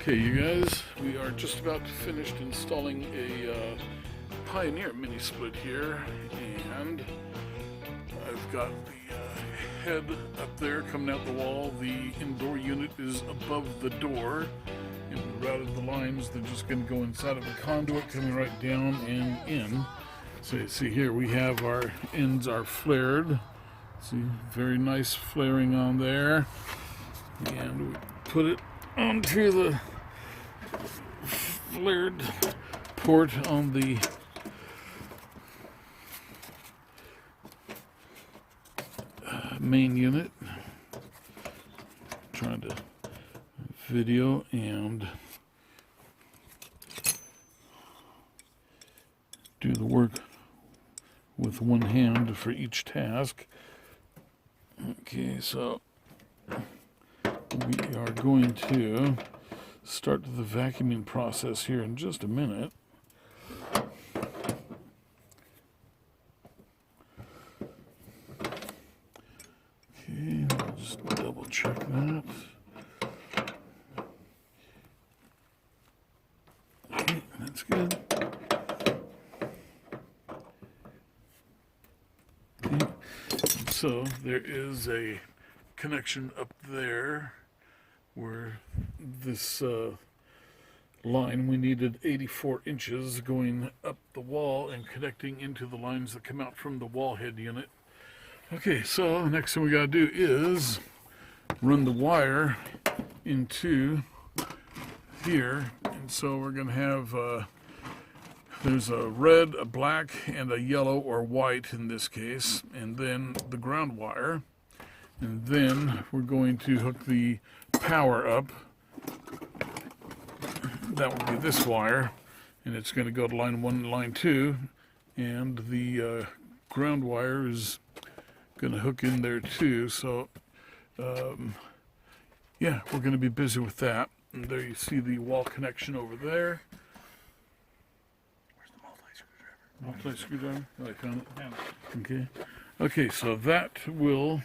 Okay, you guys, we are just about finished installing a Pioneer mini split here, and I've got the head up there coming out the wall. The indoor unit is above the door, and we routed the lines. They're just going to go inside of a conduit coming right down and in. So you see here we have our ends are flared. See, very nice flaring on there, and we put it onto the flared port on the main unit. Trying to video and do the work with one hand for each task. Okay, so we are going to start the vacuuming process here in just a minute. Okay, I'll just double check that. Okay, that's good. Okay. So there is a connection up there where this line, we needed 84 inches going up the wall and connecting into the lines that come out from the wall head unit. Okay, so next thing we gotta do is run the wire into here, and so we're gonna have there's a red, a black, and a yellow or white in this case, and then the ground wire, and then we're going to hook the power up. That will be this wire, and it's going to go to line 1 and line 2, and the ground wire is going to hook in there too. So yeah, we're going to be busy with that. And there you see the wall connection over there. Where's the multi-screwdriver? Multi-screwdriver? Oh, I found it. Okay. Okay, so that will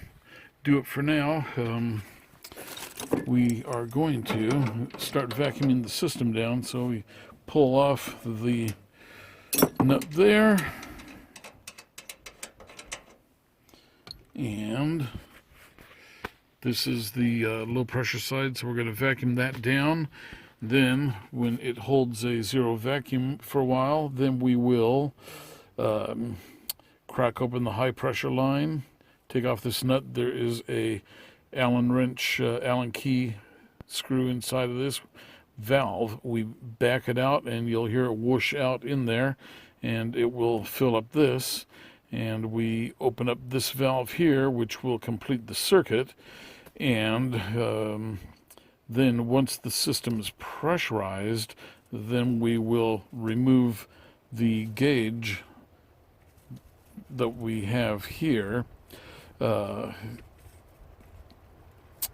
do it for now. We are going to start vacuuming the system down, so we pull off the nut there, and this is the low pressure side, so we're going to vacuum that down. Then when it holds a zero vacuum for a while, then we will crack open the high pressure line, take off this nut. There is a Allen wrench, Allen key screw inside of this valve. We back it out and you'll hear it whoosh out in there, and it will fill up this, and we open up this valve here, which will complete the circuit. And then once the system is pressurized, then we will remove the gauge that we have here.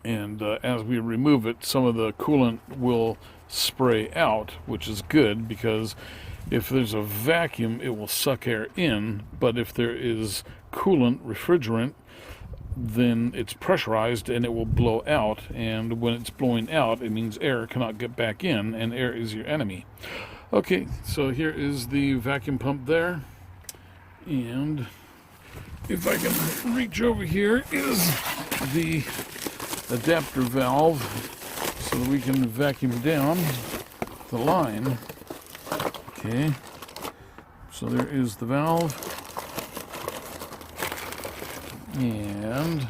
And as we remove it, some of the coolant will spray out, which is good, because if there's a vacuum, it will suck air in, but if there is coolant, refrigerant, then it's pressurized and it will blow out, and when it's blowing out, it means air cannot get back in, and air is your enemy. Okay, so here is the vacuum pump there, and if I can reach over here is the adapter valve, so that we can vacuum down the line. Okay, so there is the valve, and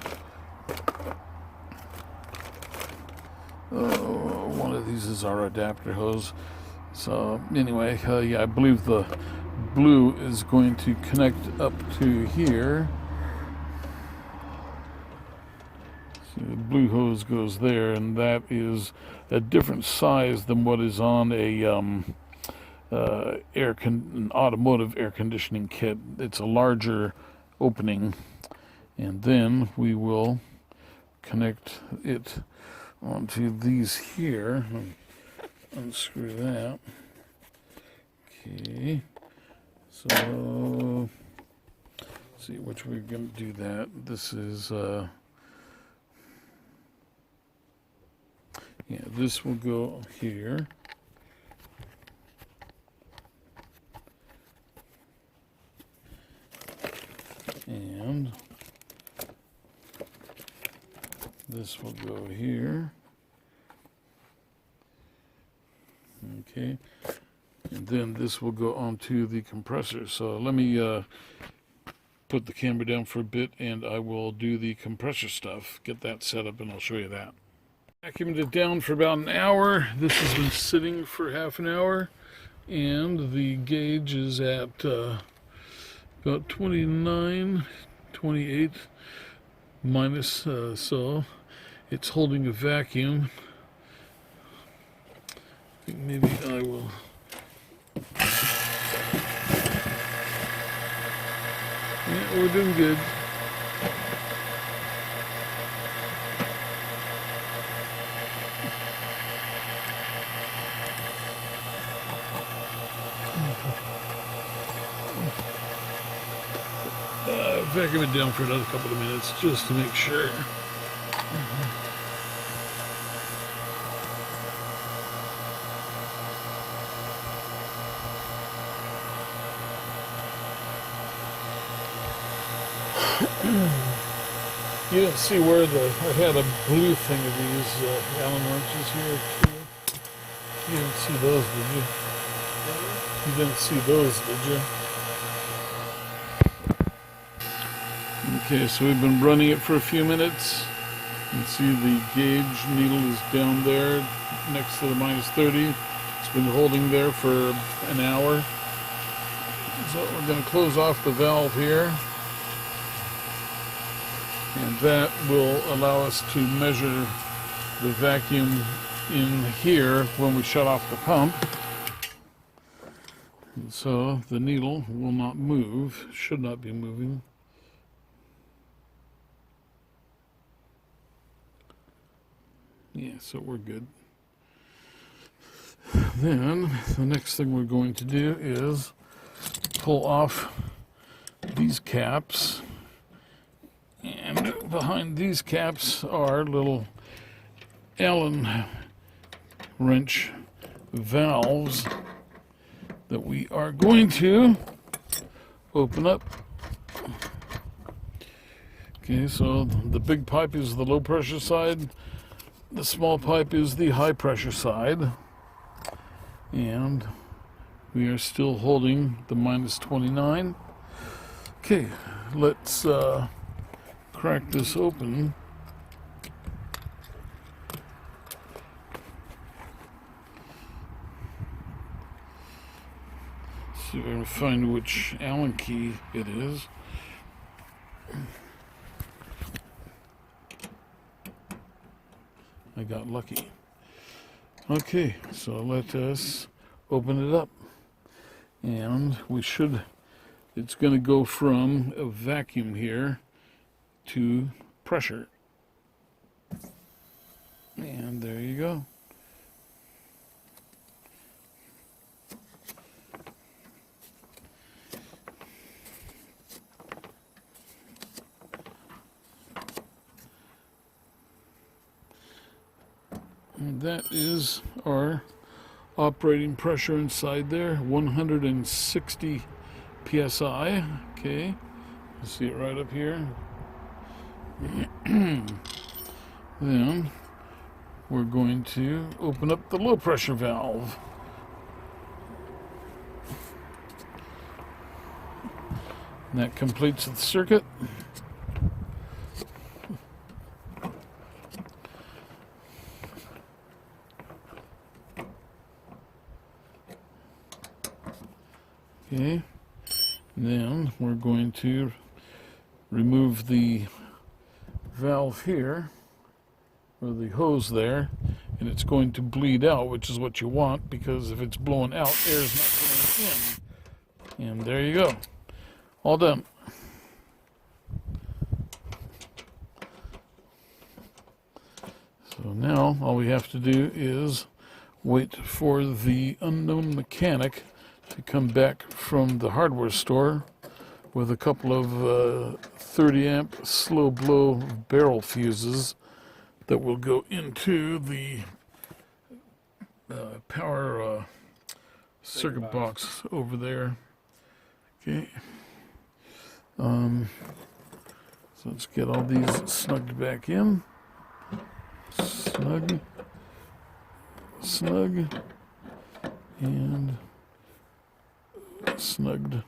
one of these is our adapter hose. So anyway, yeah, I believe the blue is going to connect up to here. The blue hose goes there, and that is a different size than what is on a an automotive air conditioning kit. It's a larger opening, and then we will connect it onto these here. Unscrew that. Okay, so let's see which we're going to do that. This is Yeah, this will go here. And this will go here. Okay. And then this will go onto the compressor. So let me put the camera down for a bit and I will do the compressor stuff. Get that set up and I'll show you that. Vacuumed it down for about an hour. This has been sitting for half an hour. And the gauge is at about 29, 28 minus, so it's holding a vacuum. I think maybe I will. Yeah, we're doing good. Vacuum it down for another couple of minutes just to make sure. You didn't see where I had a blue thing of these Allen wrenches here too. You didn't see those, did you? You didn't see those, did you? Okay, so we've been running it for a few minutes. You can see the gauge needle is down there next to the minus 30. It's been holding there for an hour. So we're going to close off the valve here. And that will allow us to measure the vacuum in here when we shut off the pump. And so the needle will not move, should not be moving. Yeah, so we're good. Then the next thing we're going to do is pull off these caps. And behind these caps are little Allen wrench valves that we are going to open up. Okay, so the big pipe is the low pressure side. The small pipe is the high pressure side. And we are still holding the minus 29. Okay, let's crack this open. See if I can find which Allen key it is. I got lucky. Okay, so let us open it up. And we should, it's going to go from a vacuum here to pressure. And there you go. And that is our operating pressure inside there, 160 psi. Okay, you see it right up here. Then we're going to open up the low pressure valve. And that completes the circuit. Okay, then we're going to remove the valve here, or the hose there, and it's going to bleed out, which is what you want, because if it's blowing out, air's not going in. And there you go. All done. So now all we have to do is wait for the unknown mechanic to come back from the hardware store with a couple of 30 amp slow blow barrel fuses that will go into the power circuit box over there. Okay. So let's get all these snugged back in. Snug, snug, and snugged.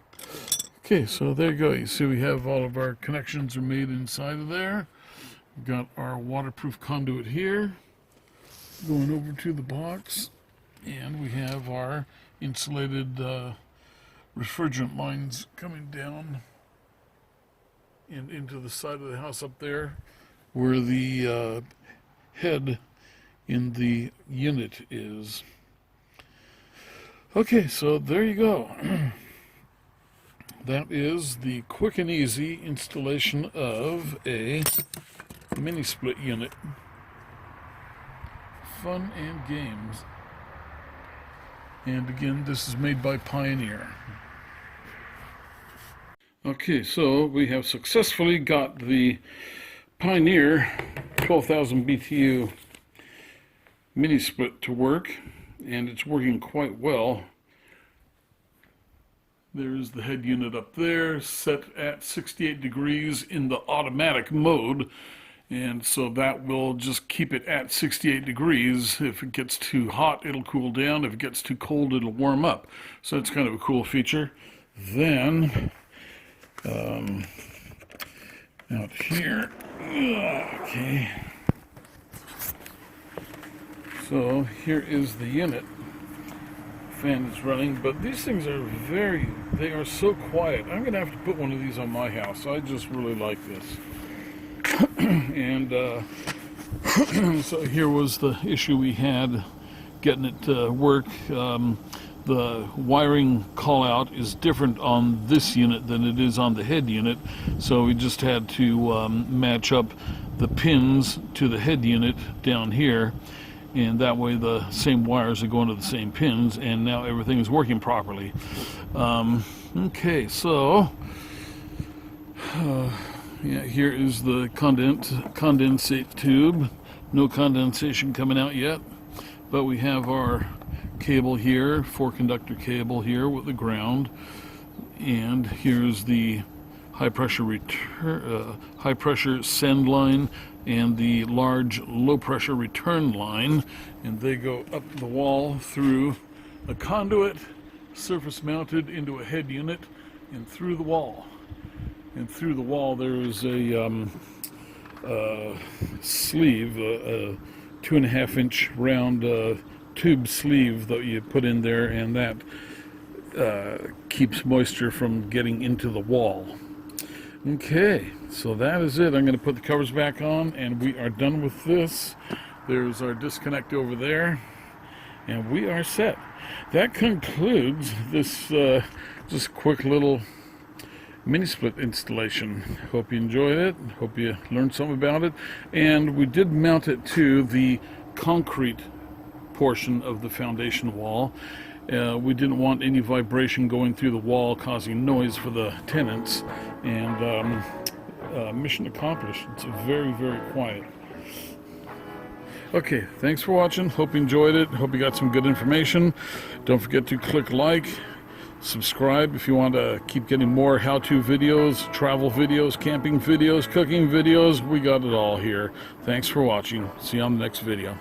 Okay, so there you go. You see we have all of our connections are made inside of there. We've got our waterproof conduit here going over to the box, and we have our insulated refrigerant lines coming down and into the side of the house up there where the head in the unit is. Okay, so there you go. That is the quick and easy installation of a mini split unit. Fun and games. And again, this is made by Pioneer. Okay, so we have successfully got the Pioneer 12,000 BTU mini split to work, and it's working quite well. There's the head unit up there, set at 68 degrees in the automatic mode, and so that will just keep it at 68 degrees. If it gets too hot, it'll cool down. If it gets too cold, it'll warm up. So it's kind of a cool feature. Then out here, okay, so here is the unit. Fan is running, but these things are they are so quiet. I'm gonna have to put one of these on my house. I just really like this. And so here was the issue we had getting it to work. The wiring call out is different on this unit than it is on the head unit, so we just had to match up the pins to the head unit down here, and that way the same wires are going to the same pins, and now everything is working properly. Okay, so yeah, here is the condensate tube. No condensation coming out yet, but we have our cable here, 4-conductor cable here with the ground, and here's the high pressure send line and the large low pressure return line, and they go up the wall through a conduit, surface mounted into a head unit, and through the wall. And through the wall there is a sleeve, a 2.5-inch round tube sleeve that you put in there, and that keeps moisture from getting into the wall. Okay, so that is it. I'm going to put the covers back on, and we are done with this. There's our disconnect over there, and we are set. That concludes this just quick little mini split installation. Hope you enjoyed it. Hope you learned something about it. And we did mount it to the concrete portion of the foundation wall. We didn't want any vibration going through the wall causing noise for the tenants, and mission accomplished. It's very, very quiet. Okay, thanks for watching. Hope you enjoyed it. Hope you got some good information. Don't forget to click like, subscribe if you want to keep getting more how-to videos, travel videos, camping videos, cooking videos. We got it all here. Thanks for watching. See you on the next video.